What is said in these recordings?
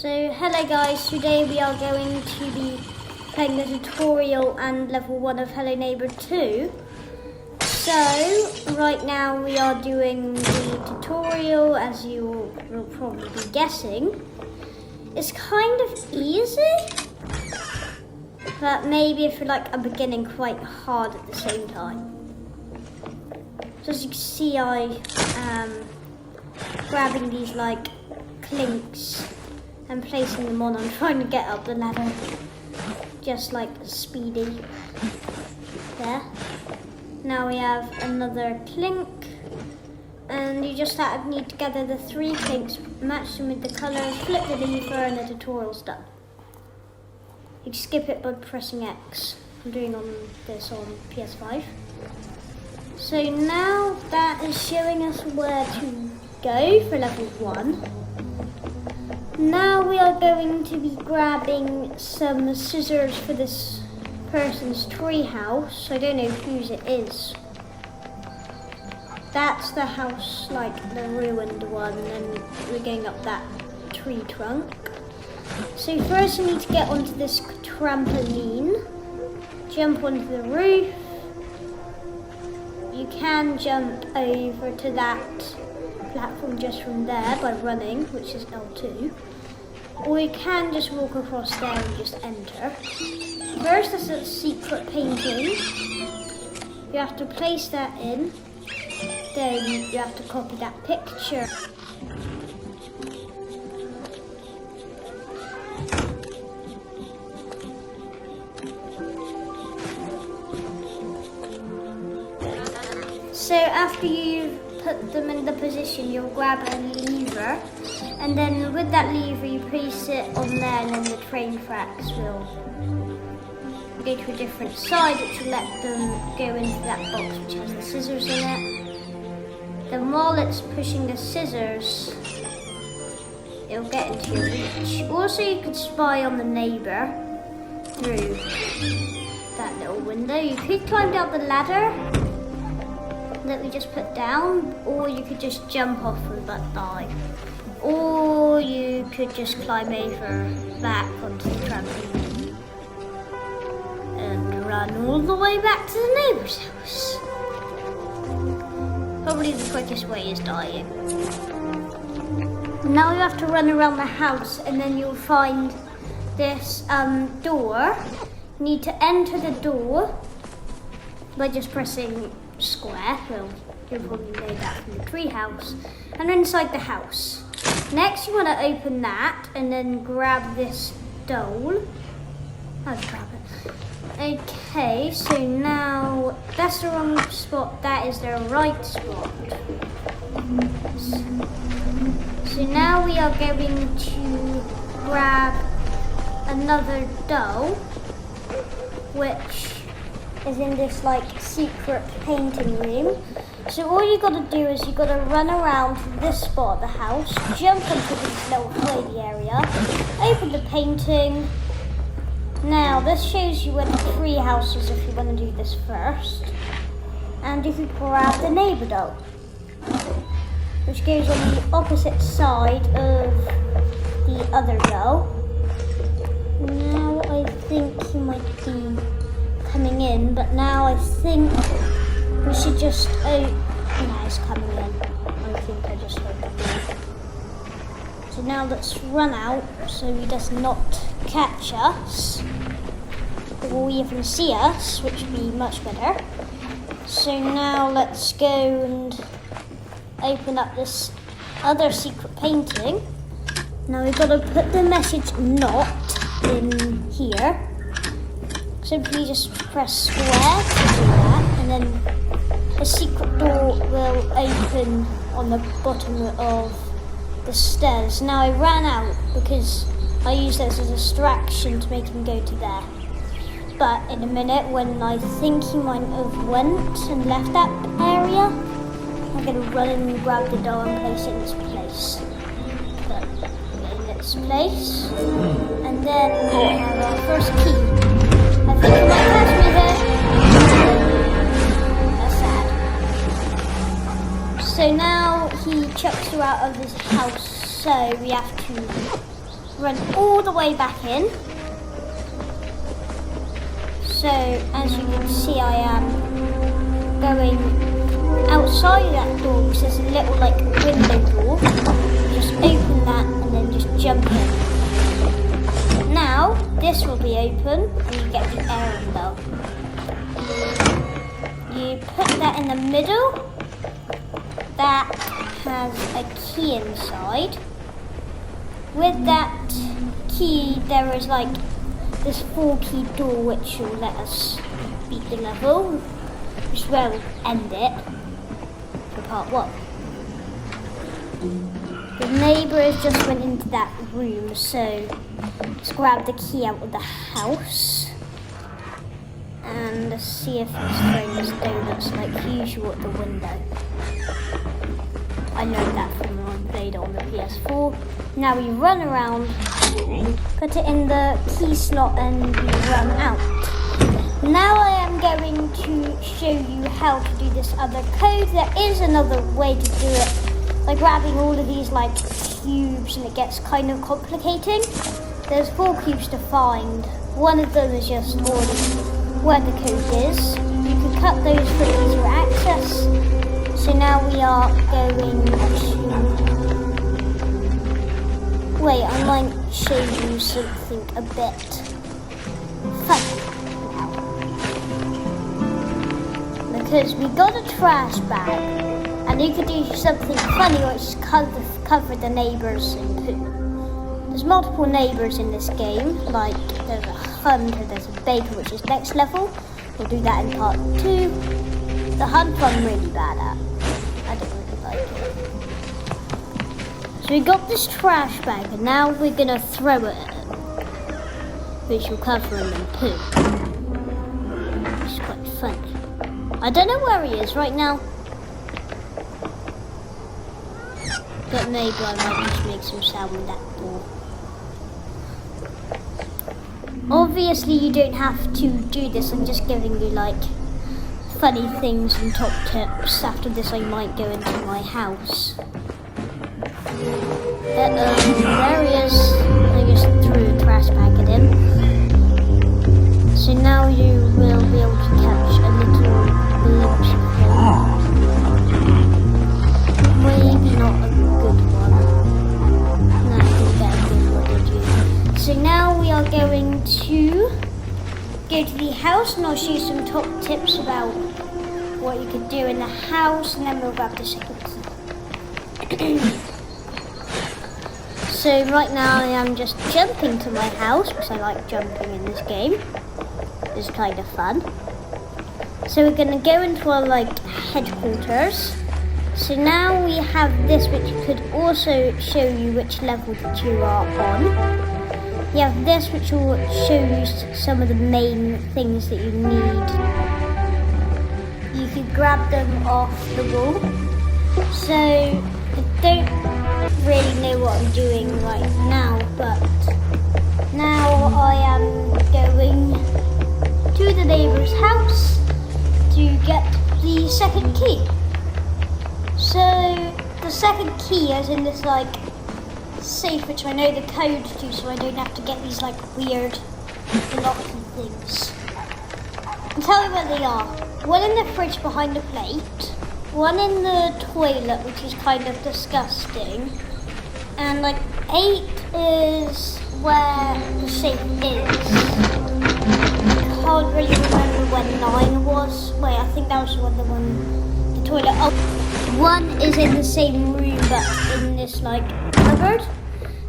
So hello guys, today we are going to be playing the tutorial and level 1 of Hello Neighbor 2. So right now we are doing the tutorial, as you will probably be guessing. It's kind of easy, but maybe if you're like a beginning, quite hard at the same time. So as you can see, I am grabbing these like clinks and placing them on. I'm trying to get up the ladder, just like Speedy. There. Now we have another clink, and you just need to gather the 3 clinks, match them with the colours, flip the lever, and the tutorial's done. You can skip it by pressing X. I'm doing this on PS5. So now that is showing us where to go for level 1. Now we are going to be grabbing some scissors for this person's tree house. I don't know whose it is. That's the house, like the ruined one, and we're going up that tree trunk. So first we need to get onto this trampoline, jump onto the roof. You can jump over to that platform just from there by running, which is L2. Or you can just walk across there and just enter. First, there's a secret painting. You have to place that in. Then you have to copy that picture. So after you've put them in the position, you'll grab a lever, and then with that lever you place it on there, and then the train tracks will go to a different side, which will let them go into that box which has the scissors in it. Then while it's pushing the scissors, it'll get into your reach. Also, you could spy on the neighbour through that little window. You could climb down the ladder that we just put down, or you could just jump off and but die. Or you could just climb over back onto the trampoline and run all the way back to the neighbour's house. Probably the quickest way is dying. Now you have to run around the house, and then you'll find this door. You need to enter the door by just pressing square. Well, you'll probably know that from the tree house. And inside the house. Next, you want to open that and then grab this doll. I'll grab it. Okay, so now that's the wrong spot. That is the right spot. So now we are going to grab another doll, which is in this like secret painting room. So all you gotta do is you gotta run around to this spot of the house, jump into this little hidey area, open the painting. Now this shows you where the tree house is if you want to do this first. And you can grab the neighbour doll, which goes on the opposite side of the other doll. Now I think he might be coming in, but now I think we should just now he's coming in. I think I just heard that. So now let's run out so he does not catch us or even see us, which would be much better. So now let's go and open up this other secret painting. Now we've got to put the message "not" in here. Simply just press square to do that, and then a secret door will open on the bottom of the stairs. Now I ran out because I used this as a distraction to make him go to there. But in a minute, when I think he might have went and left that area, I'm going to run and grab the doll and place it in its place. Put it in its place, and then we have our first key. I think he might catch me here. That's sad. So now he chucks you out of his house, so we have to run all the way back in. So as you can see, I am going outside that door, which is a little like window door. Just open that and then just jump in. Now this will be open and you get the Aaron bell. You put that in the middle. That has a key inside. With that key, there is like this 4-key door which will let us beat the level, which is where we'll end it for part 1. The neighbours just went into that room, so let's grab the key out of the house and let's see if he's throwing his donuts like usual at the window. I learned that from when I played on the PS4. Now we run around, put it in the key slot and we run out. Now I am going to show you how to do this other code. There is another way to do it by grabbing all of these like cubes, and it gets kind of complicating. There's 4 cubes to find. One of them is just where the code is. You can cut those for easier access. So now we are going to... Wait, I might show you something a bit funny now. Because we got a trash bag, and you could do something funny, which is cover the neighbours in poo. There's multiple neighbours in this game, like there's a hunter, there's a baker, which is next level. We'll do that in part 2. The hunt I'm really bad at. I don't really like it. So we got this trash bag, and now we're gonna throw it at him, which will cover him in poo. It's quite funny. I don't know where he is right now, but maybe I might just make some sound with that door. Obviously you don't have to do this, I'm just giving you like funny things and top tips. After this I might go into my house. There he is. I just threw a trash bag at him. So now you will be able to catch a little glimpse of him. Maybe not a good one. No, I didn't get a good one, did you? So now we are going to go to the house, and I'll show you some top tips about what you could do in the house, and then we'll grab the second key. So right now I am just jumping to my house, because I like jumping in this game. It's kind of fun. So we're going to go into our like headquarters. So now we have this, which could also show you which level that you are on. You have this, which will show you some of the main things that you need. You can grab them off the wall. So I don't really know what I'm doing right now, but now I am going to the neighbour's house to get the second key. So the second key is in this like safe, which I know the code to, so I don't have to get these like weird locking things. I'll tell you where they are. One in the fridge behind the plate, one in the toilet, which is kind of disgusting, and like 8 is where the safe is. I can't really remember when 9 was. Wait, I think that was the toilet. Oh, 1 is in the same room, but in this like cupboard.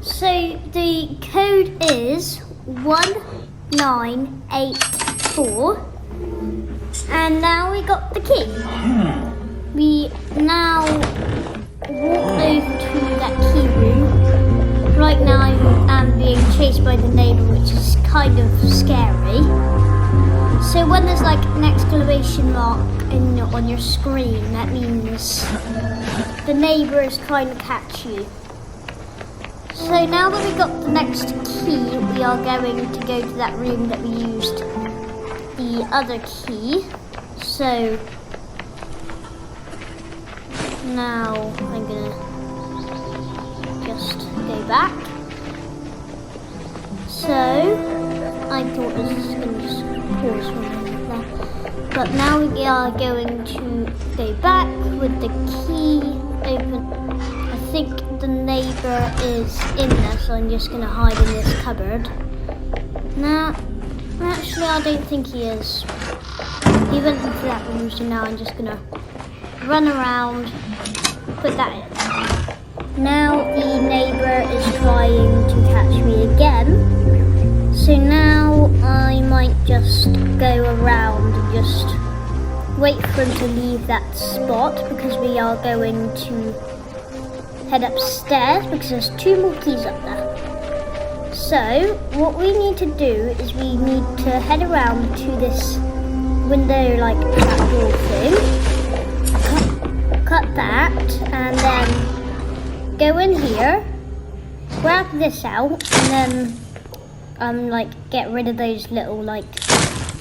So the code is 1984, and now we got the key. We now walk over to that key room. Right now I am being chased by the neighbour, which is kind of scary. So when there's like an exclamation mark on your screen, that means the neighbour is trying to catch you. So now that we got the next key, we are going to go to that room that we used the other key. So now I'm gonna just go back. I thought this was going to just pause for a minute there. But now we are going to go back with the key open. I think the neighbour is in there, so I'm just going to hide in this cupboard. Now, actually I don't think he is. He went into that room, so now I'm just going to run around, put that in. Now the neighbour is trying to catch me again. So now I might just go around and just wait for him to leave that spot, because we are going to head upstairs because there's 2 more keys up there. So what we need to do is we need to head around to this window, like that door thing, cut that, and then go in here, grab this out, and then like get rid of those little like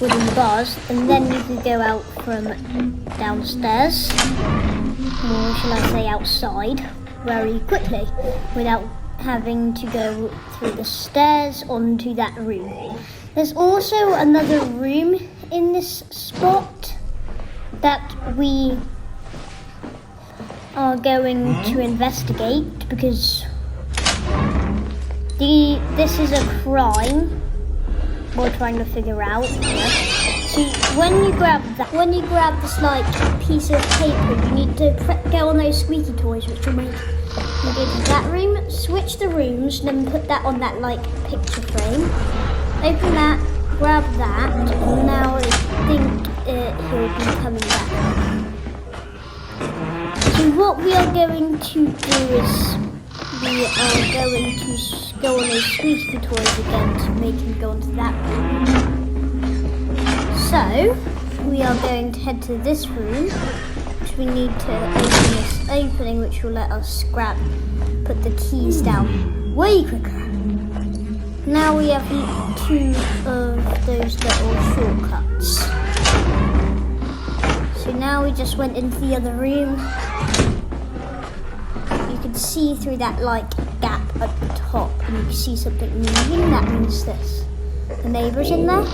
wooden bars, and then you can go out from downstairs, or shall I say outside, very quickly without having to go through the stairs onto that room. There's also another room in this spot that we are going to investigate, because this is a crime we're trying to figure out. See, when you grab this like piece of paper, you need to go on those squeaky toys, which will make you go to that room, switch the rooms, and then put that on that like picture frame. Open that, grab that, and now I think he'll be coming back. So what we are going to do is we are going to go on those squeaky toys again to make him go into that room. So we are going to head to this room, which we need to open this opening, which will let us put the keys down way quicker. Now we have 2 of those little shortcuts. So now we just went into the other room. You can see through that like gap at the top, and you can see something moving. That means this. The neighbour's in there.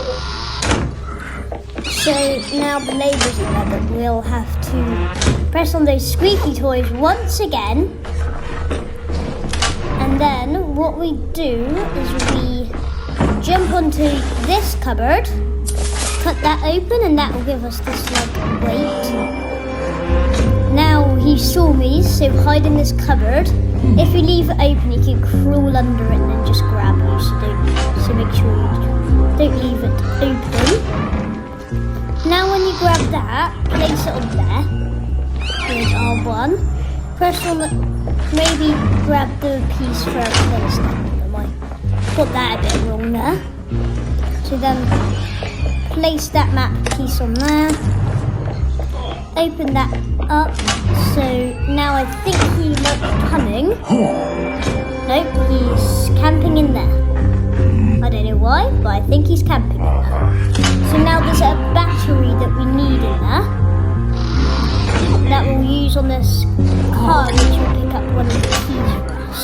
So now the neighbour's in there, but we'll have to press on those squeaky toys once again. And then what we do is we jump onto this cupboard, cut that open, and that will give us this like weight. Now he saw me, so hide in this cupboard. If you leave it open, he can crawl under it and then just grab you. So make sure you don't leave it open. Now when you grab that, place it on there. Here's R1. Press on the, maybe grab the piece first, then step on the mic. Got that a bit wrong there. So then place that map piece on there. Open that up. So now I think he might be coming. Nope, he's camping in there. I don't know why, but I think he's camping in there. So now there's a battery that we need in there that we'll use on this car, which will pick up one of the keys for us.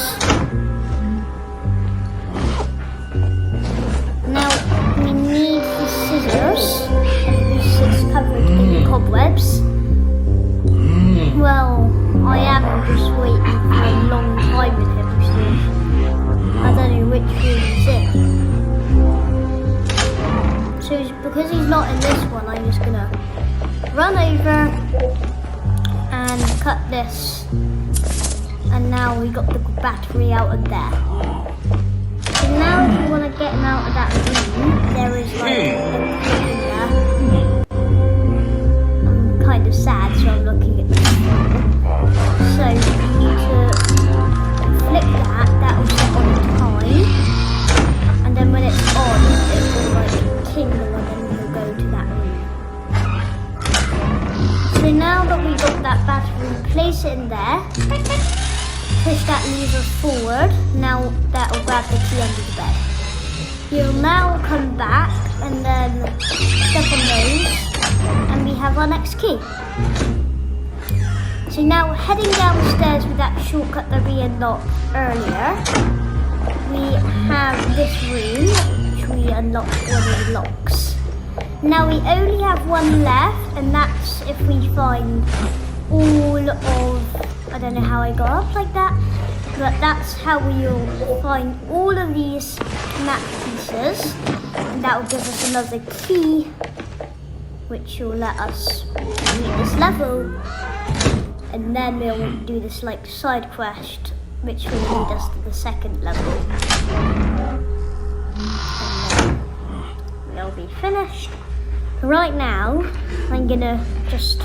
Now we need the scissors. This is covered in cobwebs. Well, I am just waiting for a long time with him, so I don't know which room he's in. So because he's not in this one, I'm just gonna run over and cut this, and now we got the battery out of there. So now if you want to get him out of that room, there is like a clip in there. I'm kind of sad, so I'm looking at this. So you need to flick that will set on time, and then when it's on, it will like tingle, and then we'll go to that room. So now that we got that battery, place it in there, push that lever forward, now that will grab the key under the bed. You'll now come back and then step on those, and we have our next key. So now heading downstairs with that shortcut that we unlocked earlier, we have this room, which we unlocked unlock one of the locks. Now we only have one left, and that's if we find all of, I don't know how I got up like that, but that's how we'll find all of these map pieces, and that will give us another key, which will let us beat this level, and then we'll do this like side quest, which will lead us to the second level. And then we'll be finished. Right now, I'm gonna just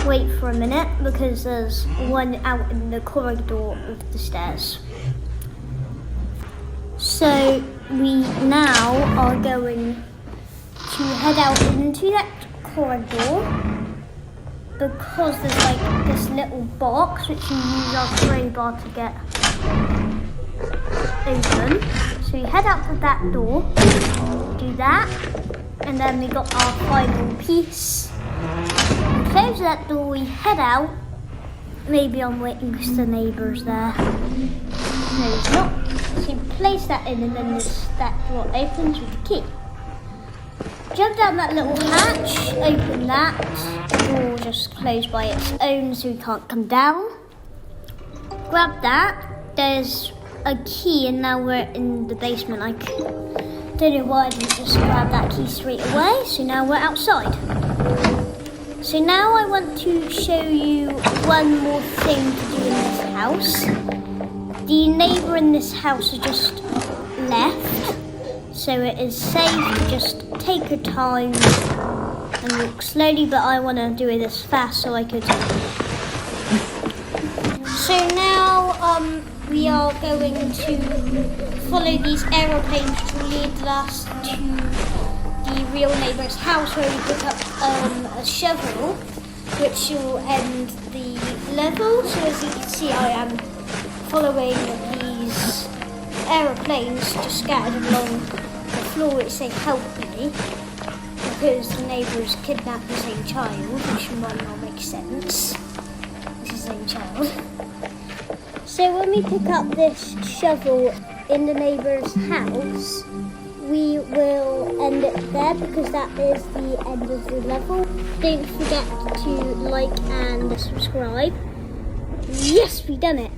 wait for a minute because there's one out in the corridor of the stairs. So we now are going to head out into that corridor because there's like this little box which you use our crowbar to get open. So we head out to that door, do that, and then we got our final piece. We close that door, we head out. Maybe I'm waiting because the neighbour's there. No, he's not. So you place that in, and then that door opens with the key. Jump down that little hatch, open that. The door will just close by its own so we can't come down. Grab that. There's a key, and now we're in the basement. I don't know why I didn't just grab that key straight away. So now we're outside. So now I want to show you one more thing to do in this house. The neighbour in this house has just left, so it is safe to just take your time and walk slowly, but I want to do this fast so I could. So now we are going to follow these aeroplanes which will lead us to the real neighbour's house where we pick up a shovel which will end the level. So as you can see, I am following these aeroplanes just scattered along the floor which say help me because the neighbours kidnapped the same child, which might not make sense. It's the same child. So when we pick up this shovel in the neighbour's house, we will end it there because that is the end of the level. Don't forget to like and subscribe. Yes, we've done it.